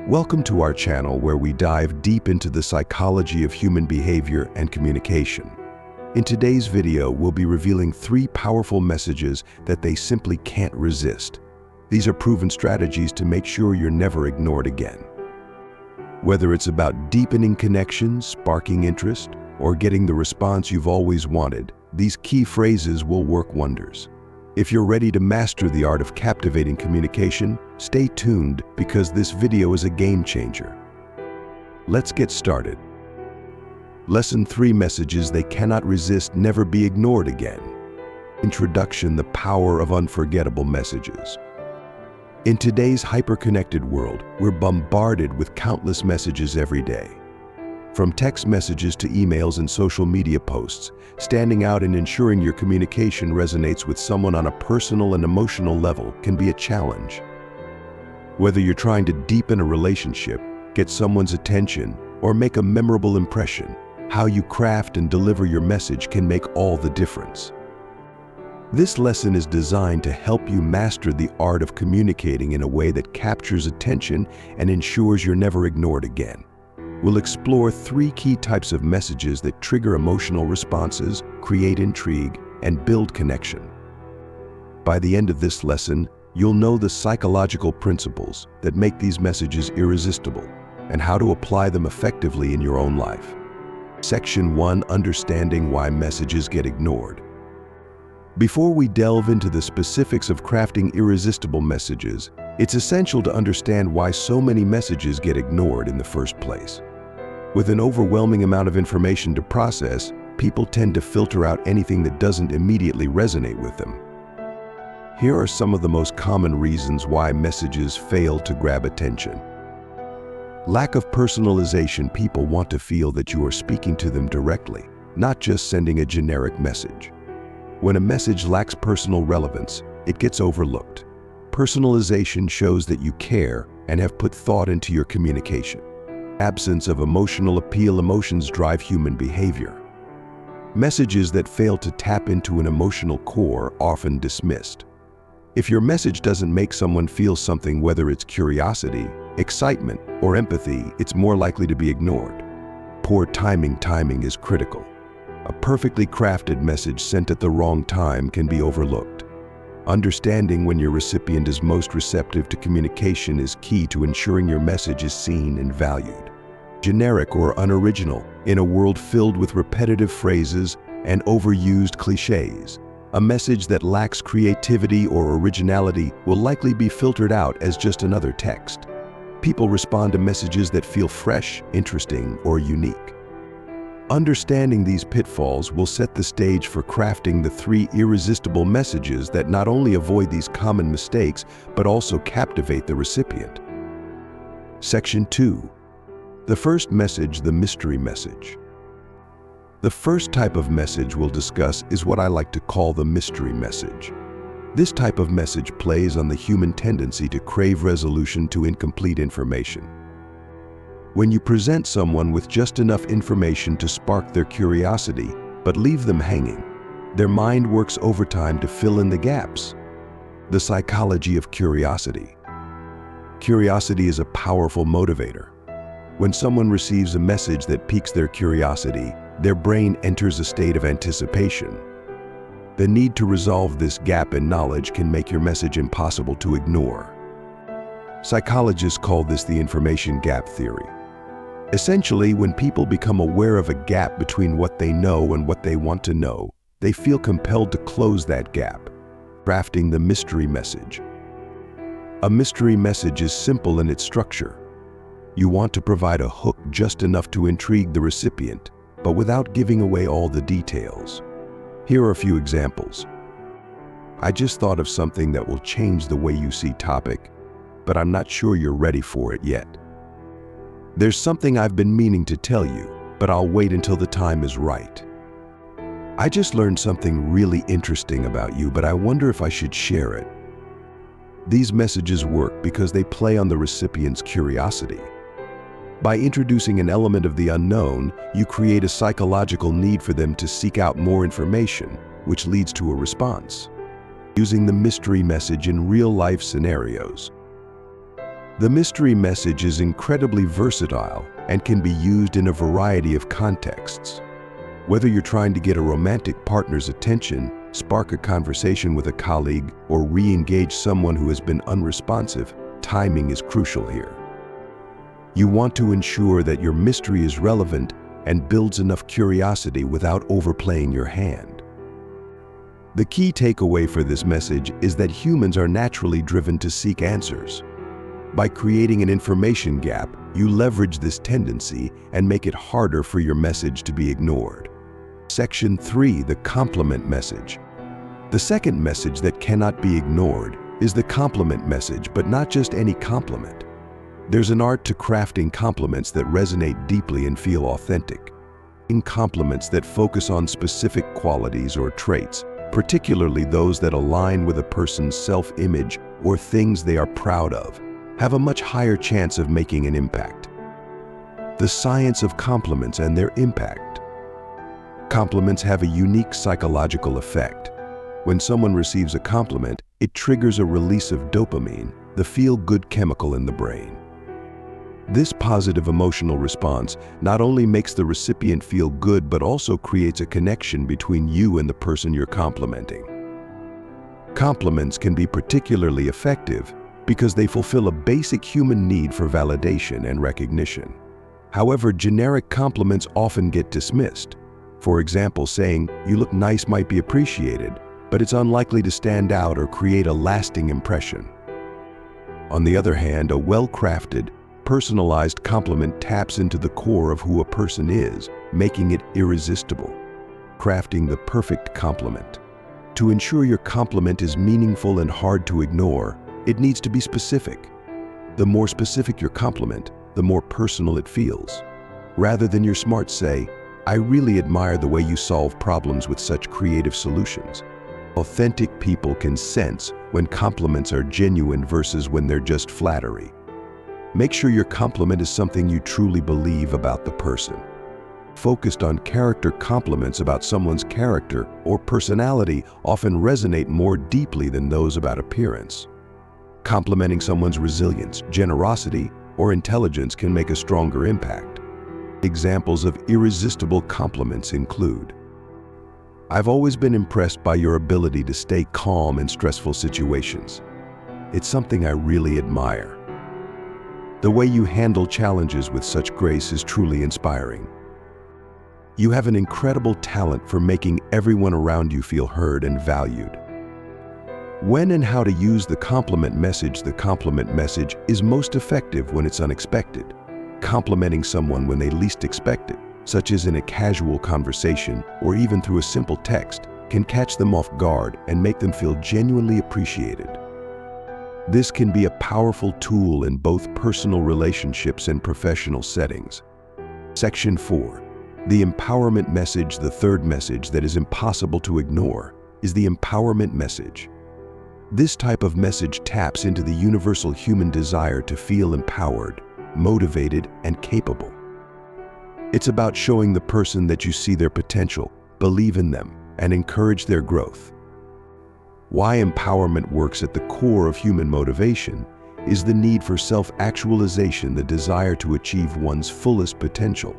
Welcome to our channel where we dive deep into the psychology of human behavior and communication. In today's video, we'll be revealing 3 powerful messages that they simply can't resist. These are proven strategies to make sure you're never ignored again. Whether it's about deepening connections, sparking interest, or getting the response you've always wanted, these key phrases will work wonders. If you're ready to master the art of captivating communication, stay tuned because this video is a game changer. Let's get started. Lesson 3: Messages they cannot resist, never be ignored again. Introduction: The power of unforgettable messages. In today's hyper-connected world, we're bombarded with countless messages every day. From text messages to emails and social media posts, standing out and ensuring your communication resonates with someone on a personal and emotional level can be a challenge. Whether you're trying to deepen a relationship, get someone's attention, or make a memorable impression, how you craft and deliver your message can make all the difference. This lesson is designed to help you master the art of communicating in a way that captures attention and ensures you're never ignored again. We'll explore 3 key types of messages that trigger emotional responses, create intrigue, and build connection. By the end of this lesson, you'll know the psychological principles that make these messages irresistible and how to apply them effectively in your own life. Section 1: Understanding why messages get ignored. Before we delve into the specifics of crafting irresistible messages, it's essential to understand why so many messages get ignored in the first place. With an overwhelming amount of information to process, people tend to filter out anything that doesn't immediately resonate with them. Here are some of the most common reasons why messages fail to grab attention. Lack of personalization: people want to feel that you are speaking to them directly, not just sending a generic message. When a message lacks personal relevance, it gets overlooked. Personalization shows that you care and have put thought into your communication. Absence of emotional appeal: emotions drive human behavior. Messages that fail to tap into an emotional core are often dismissed. If your message doesn't make someone feel something, whether it's curiosity, excitement, or empathy, it's more likely to be ignored. Poor timing: timing is critical. A perfectly crafted message sent at the wrong time can be overlooked. Understanding when your recipient is most receptive to communication is key to ensuring your message is seen and valued. Generic or unoriginal: in a world filled with repetitive phrases and overused cliches, a message that lacks creativity or originality will likely be filtered out as just another text. People respond to messages that feel fresh, interesting, or unique. Understanding these pitfalls will set the stage for crafting the 3 irresistible messages that not only avoid these common mistakes, but also captivate the recipient. Section 2: The first message: the mystery message. The first type of message we'll discuss is what I like to call the mystery message. This type of message plays on the human tendency to crave resolution to incomplete information. When you present someone with just enough information to spark their curiosity, but leave them hanging, their mind works overtime to fill in the gaps. The psychology of curiosity. Curiosity is a powerful motivator. When someone receives a message that piques their curiosity, their brain enters a state of anticipation. The need to resolve this gap in knowledge can make your message impossible to ignore. Psychologists call this the information gap theory. Essentially, when people become aware of a gap between what they know and what they want to know, they feel compelled to close that gap. Crafting the mystery message. A mystery message is simple in its structure. You want to provide a hook just enough to intrigue the recipient, but without giving away all the details. Here are a few examples. "I just thought of something that will change the way you see topic, but I'm not sure you're ready for it yet." "There's something I've been meaning to tell you, but I'll wait until the time is right." "I just learned something really interesting about you, but I wonder if I should share it." These messages work because they play on the recipient's curiosity. By introducing an element of the unknown, you create a psychological need for them to seek out more information, which leads to a response. Using the mystery message in real-life scenarios. The mystery message is incredibly versatile and can be used in a variety of contexts. Whether you're trying to get a romantic partner's attention, spark a conversation with a colleague, or re-engage someone who has been unresponsive, timing is crucial here. You want to ensure that your mystery is relevant and builds enough curiosity without overplaying your hand. The key takeaway for this message is that humans are naturally driven to seek answers. By creating an information gap, you leverage this tendency and make it harder for your message to be ignored. Section 3. The compliment message. The second message that cannot be ignored is the compliment message, but not just any compliment. There's an art to crafting compliments that resonate deeply and feel authentic. In compliments that focus on specific qualities or traits, particularly those that align with a person's self-image or things they are proud of, have a much higher chance of making an impact. The science of compliments and their impact. Compliments have a unique psychological effect. When someone receives a compliment, it triggers a release of dopamine, the feel-good chemical in the brain. This positive emotional response not only makes the recipient feel good, but also creates a connection between you and the person you're complimenting. Compliments can be particularly effective because they fulfill a basic human need for validation and recognition. However, generic compliments often get dismissed. For example, saying, "You look nice" might be appreciated, but it's unlikely to stand out or create a lasting impression. On the other hand, a well-crafted, personalized compliment taps into the core of who a person is, making it irresistible. Crafting the perfect compliment. To ensure your compliment is meaningful and hard to ignore, it needs to be specific. The more specific your compliment, the more personal it feels. Rather than your smart say, "I really admire the way you solve problems with such creative solutions." Authentic people can sense when compliments are genuine versus when they're just flattery. Make sure your compliment is something you truly believe about the person. Focused on character compliments about someone's character or personality often resonate more deeply than those about appearance. Complimenting someone's resilience, generosity, or intelligence can make a stronger impact. Examples of irresistible compliments include, "I've always been impressed by your ability to stay calm in stressful situations. It's something I really admire. The way you handle challenges with such grace is truly inspiring. You have an incredible talent for making everyone around you feel heard and valued." When and how to use the compliment message. The compliment message is most effective when it's unexpected. Complimenting someone when they least expect it, such as in a casual conversation or even through a simple text, can catch them off guard and make them feel genuinely appreciated. This can be a powerful tool in both personal relationships and professional settings. Section 4. The empowerment message. The third message that is impossible to ignore is the empowerment message. This type of message taps into the universal human desire to feel empowered, motivated, and capable. It's about showing the person that you see their potential, believe in them, and encourage their growth. Why empowerment works at the core of human motivation is the need for self-actualization, the desire to achieve one's fullest potential.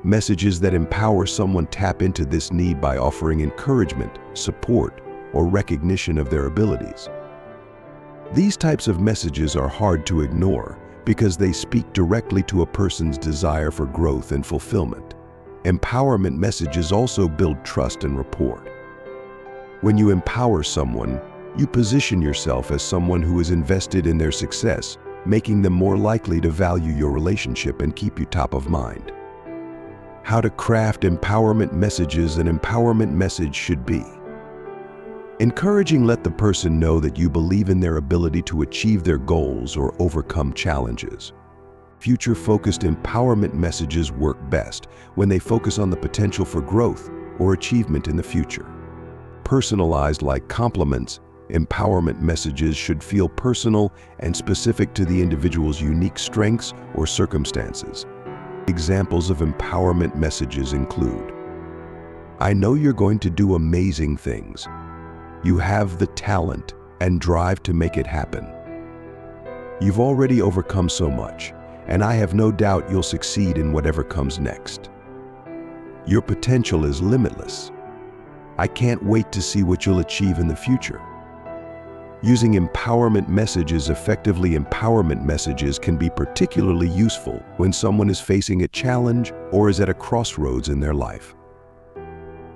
Messages that empower someone tap into this need by offering encouragement, support, or recognition of their abilities. These types of messages are hard to ignore because they speak directly to a person's desire for growth and fulfillment. Empowerment messages also build trust and rapport. When you empower someone, you position yourself as someone who is invested in their success, making them more likely to value your relationship and keep you top of mind. How to craft empowerment messages. An empowerment message should be encouraging. Let the person know that you believe in their ability to achieve their goals or overcome challenges. Future-focused empowerment messages work best when they focus on the potential for growth or achievement in the future. Personalized. Like compliments, empowerment messages should feel personal and specific to the individual's unique strengths or circumstances. Examples of empowerment messages include, "I know you're going to do amazing things. You have the talent and drive to make it happen. You've already overcome so much, and I have no doubt you'll succeed in whatever comes next. Your potential is limitless. I can't wait to see what you'll achieve in the future. Using empowerment messages effectively. Empowerment messages can be particularly useful when someone is facing a challenge or is at a crossroads in their life.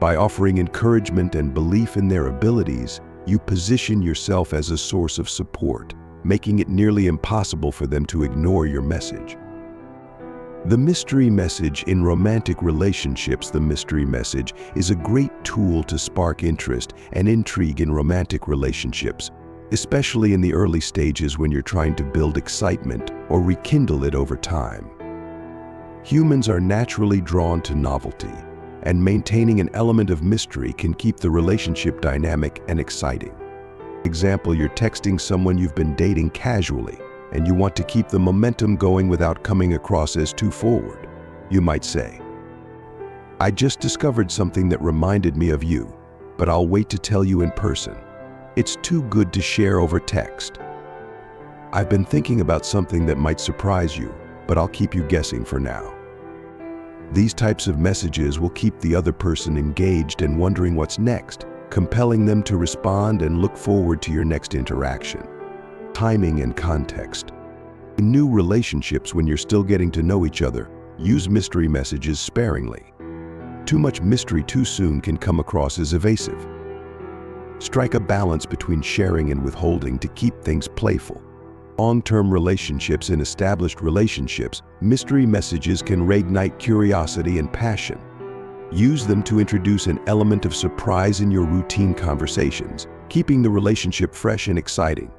By offering encouragement and belief in their abilities, you position yourself as a source of support, making it nearly impossible for them to ignore your message. The mystery message in romantic relationships. The mystery message is a great tool to spark interest and intrigue in romantic relationships, especially in the early stages when you're trying to build excitement or rekindle it over time. Humans are naturally drawn to novelty, and maintaining an element of mystery can keep the relationship dynamic and exciting. For example, you're texting someone you've been dating casually, and you want to keep the momentum going without coming across as too forward. You might say, "I just discovered something that reminded me of you, but I'll wait to tell you in person. It's too good to share over text. I've been thinking about something that might surprise you, but I'll keep you guessing for now." These types of messages will keep the other person engaged and wondering what's next, compelling them to respond and look forward to your next interaction. Timing and context. In new relationships, when you're still getting to know each other, use mystery messages sparingly. Too much mystery too soon can come across as evasive. Strike a balance between sharing and withholding to keep things playful. Long-term relationships. In established relationships, mystery messages can reignite curiosity and passion. Use them to introduce an element of surprise in your routine conversations, keeping the relationship fresh and exciting.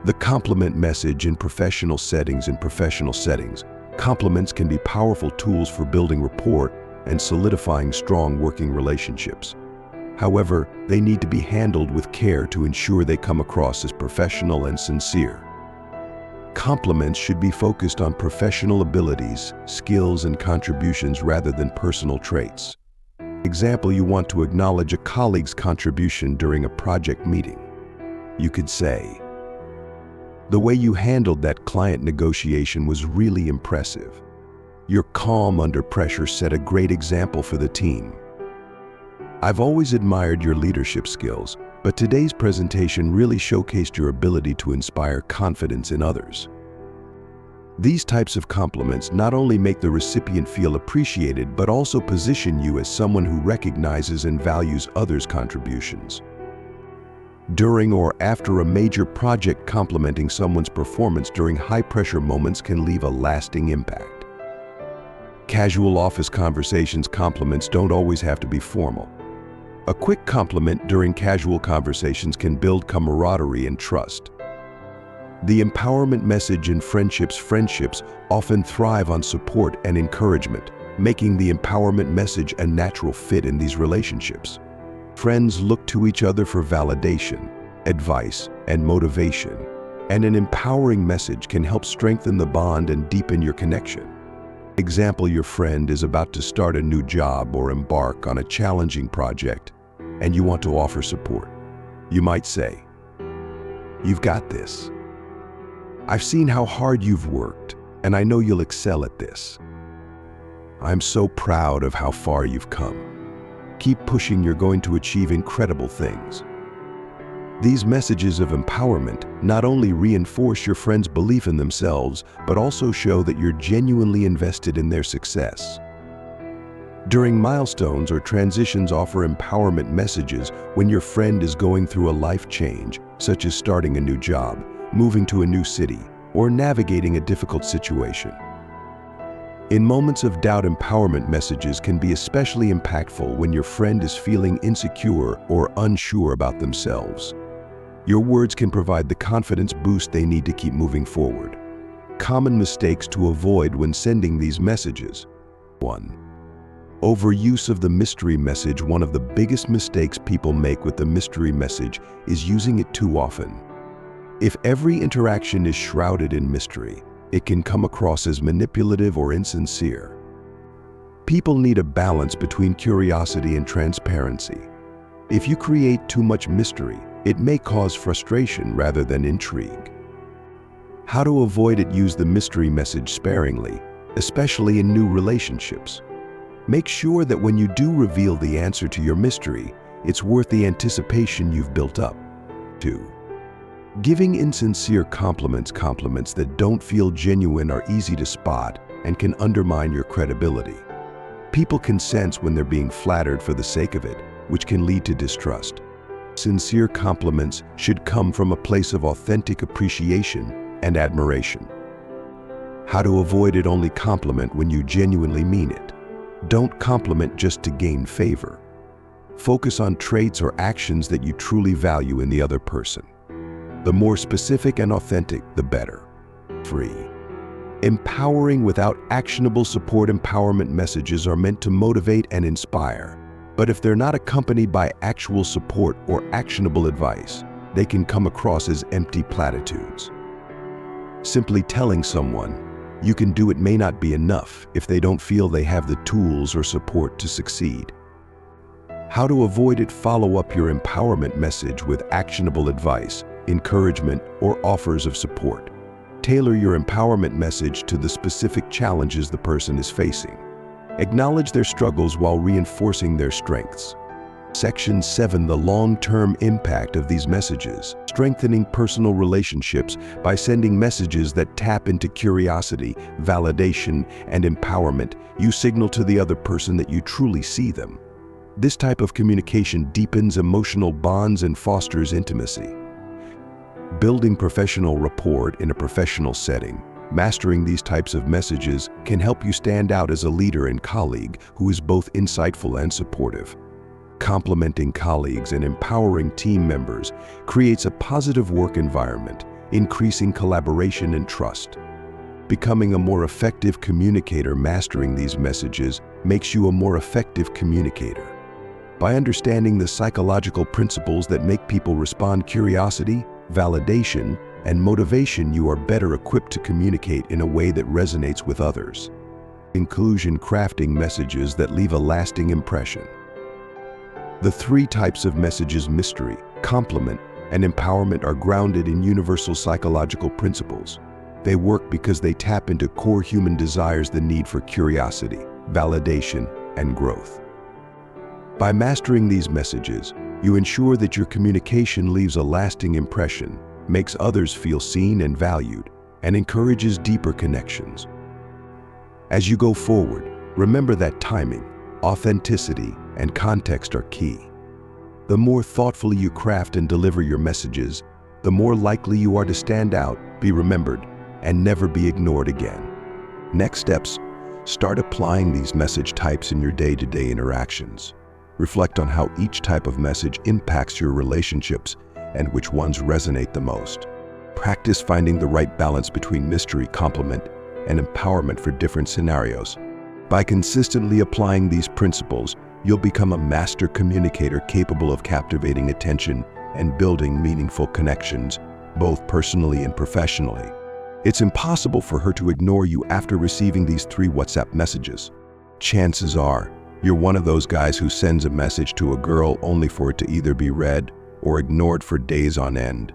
The compliment message in professional settings. In professional settings, compliments can be powerful tools for building rapport and solidifying strong working relationships. However, they need to be handled with care to ensure they come across as professional and sincere. Compliments should be focused on professional abilities, skills, and contributions rather than personal traits. Example, you want to acknowledge a colleague's contribution during a project meeting. You could say, "The way you handled that client negotiation was really impressive. Your calm under pressure set a great example for the team. I've always admired your leadership skills, but today's presentation really showcased your ability to inspire confidence in others." These types of compliments not only make the recipient feel appreciated, but also position you as someone who recognizes and values others' contributions. During or after a major project, complimenting someone's performance during high-pressure moments can leave a lasting impact. Casual office conversations. Compliments don't always have to be formal. A quick compliment during casual conversations can build camaraderie and trust. The empowerment message in friendships. Friendships often thrive on support and encouragement, making the empowerment message a natural fit in these relationships. Friends look to each other for validation, advice, and motivation, and an empowering message can help strengthen the bond and deepen your connection. Example, your friend is about to start a new job or embark on a challenging project, and you want to offer support. You might say, "You've got this. I've seen how hard you've worked, and I know you'll excel at this. I'm so proud of how far you've come. Keep pushing, you're going to achieve incredible things." These messages of empowerment not only reinforce your friend's belief in themselves, but also show that you're genuinely invested in their success. During milestones or transitions, offer empowerment messages when your friend is going through a life change, such as starting a new job, moving to a new city, or navigating a difficult situation. In moments of doubt, empowerment messages can be especially impactful when your friend is feeling insecure or unsure about themselves. Your words can provide the confidence boost they need to keep moving forward. Common mistakes to avoid when sending these messages. 1. Overuse of the mystery message. One of the biggest mistakes people make with the mystery message is using it too often. If every interaction is shrouded in mystery, it can come across as manipulative or insincere. People need a balance between curiosity and transparency. If you create too much mystery, it may cause frustration rather than intrigue. How to avoid it? Use the mystery message sparingly, especially in new relationships. Make sure that when you do reveal the answer to your mystery, it's worth the anticipation you've built up. 2. Giving insincere compliments. Compliments that don't feel genuine are easy to spot and can undermine your credibility. People can sense when they're being flattered for the sake of it, which can lead to distrust. Sincere compliments should come from a place of authentic appreciation and admiration. How to avoid it? Only compliment when you genuinely mean it. Don't compliment just to gain favor. Focus on traits or actions that you truly value in the other person. The more specific and authentic, the better. 3. Empowering without actionable support. Empowerment messages are meant to motivate and inspire, but if they're not accompanied by actual support or actionable advice, they can come across as empty platitudes. Simply telling someone you can do it may not be enough if they don't feel they have the tools or support to succeed. How to avoid it? Follow up your empowerment message with actionable advice, encouragement, or offers of support. Tailor your empowerment message to the specific challenges the person is facing. Acknowledge their struggles while reinforcing their strengths. Section 7. The long-term impact of these messages. Strengthening personal relationships by sending messages that tap into curiosity, validation, and empowerment. You signal to the other person that you truly see them. This type of communication deepens emotional bonds and fosters intimacy. Building professional rapport in a professional setting. Mastering these types of messages can help you stand out as a leader and colleague who is both insightful and supportive. Complimenting colleagues and empowering team members creates a positive work environment, increasing collaboration and trust. Becoming a more effective communicator. Mastering these messages makes you a more effective communicator. By understanding the psychological principles that make people respond: curiosity, validation, and motivation, you are better equipped to communicate in a way that resonates with others. Conclusion: crafting messages that leave a lasting impression. The 3 types of messages, mystery, compliment, and empowerment, are grounded in universal psychological principles. They work because they tap into core human desires: the need for curiosity, validation, and growth. By mastering these messages, you ensure that your communication leaves a lasting impression, makes others feel seen and valued, and encourages deeper connections. As you go forward, remember that timing, authenticity, and context are key. The more thoughtfully you craft and deliver your messages, the more likely you are to stand out, be remembered, and never be ignored again. Next steps: start applying these message types in your day-to-day interactions. Reflect on how each type of message impacts your relationships and which ones resonate the most. Practice finding the right balance between mystery, compliment, and empowerment for different scenarios. By consistently applying these principles, you'll become a master communicator capable of captivating attention and building meaningful connections, both personally and professionally. It's impossible for her to ignore you after receiving these 3 WhatsApp messages. Chances are, you're one of those guys who sends a message to a girl only for it to either be read or ignored for days on end.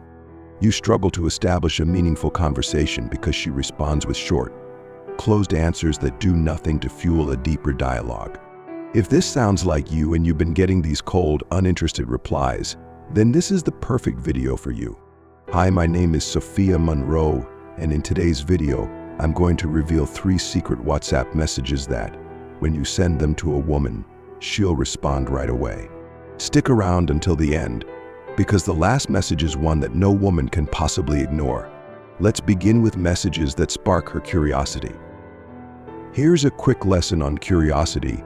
You struggle to establish a meaningful conversation because she responds with short, closed answers that do nothing to fuel a deeper dialogue. If this sounds like you and you've been getting these cold, uninterested replies, then this is the perfect video for you. Hi, my name is Sophia Monroe, and in today's video, I'm going to reveal 3 secret WhatsApp messages that, when you send them to a woman, she'll respond right away. Stick around until the end, because the last message is one that no woman can possibly ignore. Let's begin with messages that spark her curiosity. Here's a quick lesson on curiosity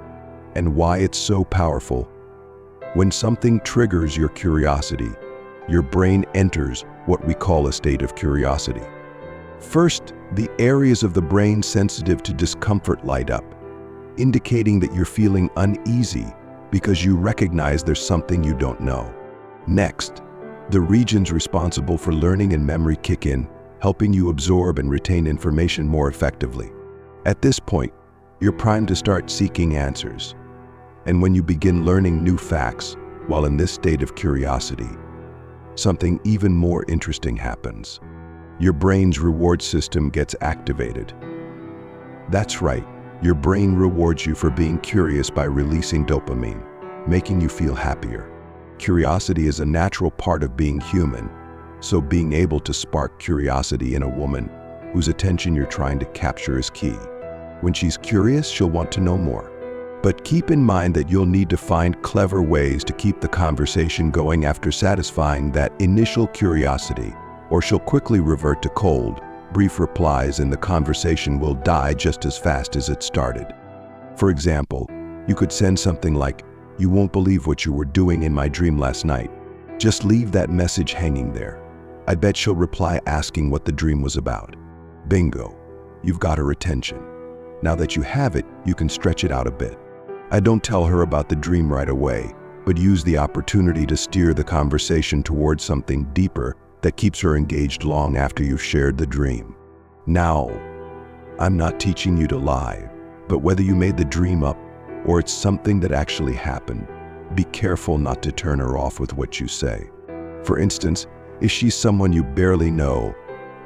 and why it's so powerful. When something triggers your curiosity, your brain enters what we call a state of curiosity. First, the areas of the brain sensitive to discomfort light up, indicating that you're feeling uneasy because you recognize there's something you don't know. Next, the regions responsible for learning and memory kick in, helping you absorb and retain information more effectively. At this point, you're primed to start seeking answers. And when you begin learning new facts while in this state of curiosity, something even more interesting happens. Your brain's reward system gets activated. That's right, your brain rewards you for being curious by releasing dopamine, making you feel happier. Curiosity is a natural part of being human, so being able to spark curiosity in a woman whose attention you're trying to capture is key. When she's curious, she'll want to know more. But keep in mind that you'll need to find clever ways to keep the conversation going after satisfying that initial curiosity, or she'll quickly revert to cold, brief replies and the conversation will die just as fast as it started. For example, you could send something like, "You won't believe what you were doing in my dream last night." Just leave that message hanging there. I bet she'll reply asking what the dream was about. Bingo, you've got her attention. Now that you have it, you can stretch it out a bit. I don't tell her about the dream right away, but use the opportunity to steer the conversation towards something deeper that keeps her engaged long after you've shared the dream. Now, I'm not teaching you to lie, but whether you made the dream up or it's something that actually happened, be careful not to turn her off with what you say. For instance, if she's someone you barely know,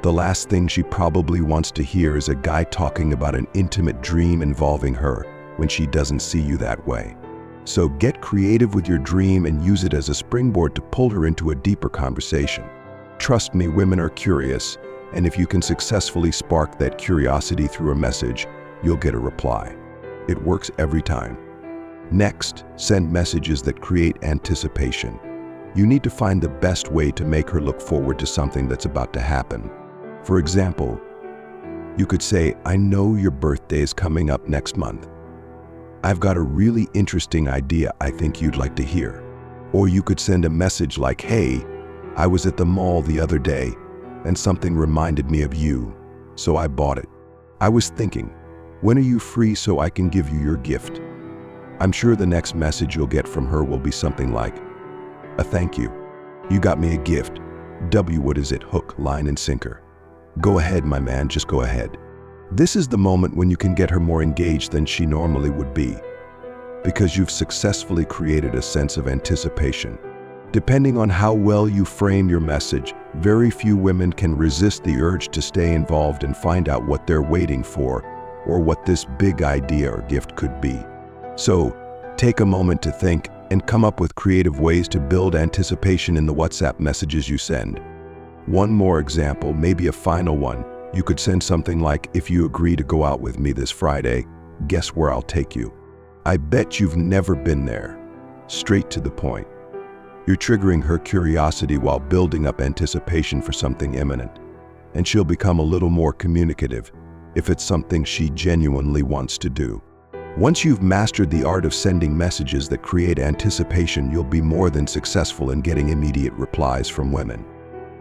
the last thing she probably wants to hear is a guy talking about an intimate dream involving her when she doesn't see you that way. So get creative with your dream and use it as a springboard to pull her into a deeper conversation. Trust me, women are curious, and if you can successfully spark that curiosity through a message, you'll get a reply. It works every time. Next, send messages that create anticipation. You need to find the best way to make her look forward to something that's about to happen. For example, you could say, "I know your birthday is coming up next month. I've got a really interesting idea I think you'd like to hear." Or you could send a message like, "Hey, I was at the mall the other day and something reminded me of you, so I bought it. I was thinking, when are you free so I can give you your gift?" I'm sure the next message you'll get from her will be something like, "A thank you. You got me a gift. What is it? Hook, line, and sinker. Go ahead, my man, just go ahead." This is the moment when you can get her more engaged than she normally would be, because you've successfully created a sense of anticipation. Depending on how well you frame your message, very few women can resist the urge to stay involved and find out what they're waiting for, or what this big idea or gift could be. So, take a moment to think and come up with creative ways to build anticipation in the WhatsApp messages you send. One more example, maybe a final one. You could send something like, "If you agree to go out with me this Friday, guess where I'll take you." I bet you've never been there. Straight to the point. You're triggering her curiosity while building up anticipation for something imminent, and she'll become a little more communicative if it's something she genuinely wants to do. Once you've mastered the art of sending messages that create anticipation, you'll be more than successful in getting immediate replies from women.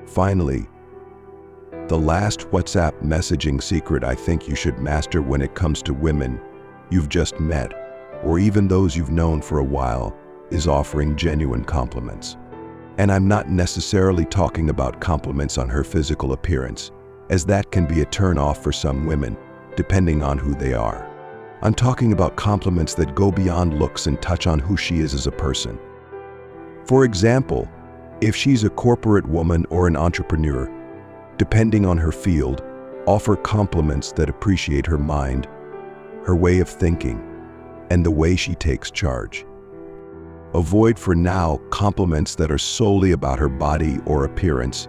Finally, the last WhatsApp messaging secret I think you should master when it comes to women you've just met, or even those you've known for a while, is offering genuine compliments. And I'm not necessarily talking about compliments on her physical appearance, as that can be a turn-off for some women, depending on who they are. I'm talking about compliments that go beyond looks and touch on who she is as a person. For example, if she's a corporate woman or an entrepreneur, depending on her field, offer compliments that appreciate her mind, her way of thinking, and the way she takes charge. Avoid for now compliments that are solely about her body or appearance,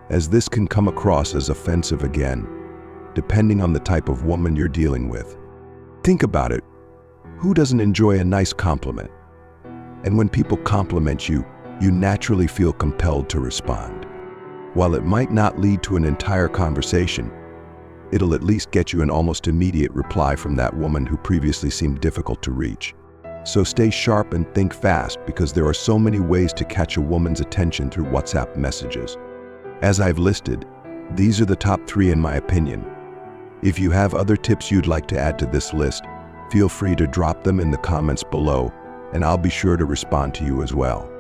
as this can come across as offensive again, depending on the type of woman you're dealing with. Think about it. Who doesn't enjoy a nice compliment? And when people compliment you, you naturally feel compelled to respond. While it might not lead to an entire conversation, it'll at least get you an almost immediate reply from that woman who previously seemed difficult to reach. So stay sharp and think fast, because there are so many ways to catch a woman's attention through WhatsApp messages. As I've listed, these are the top 3 in my opinion. If you have other tips you'd like to add to this list, feel free to drop them in the comments below, and I'll be sure to respond to you as well.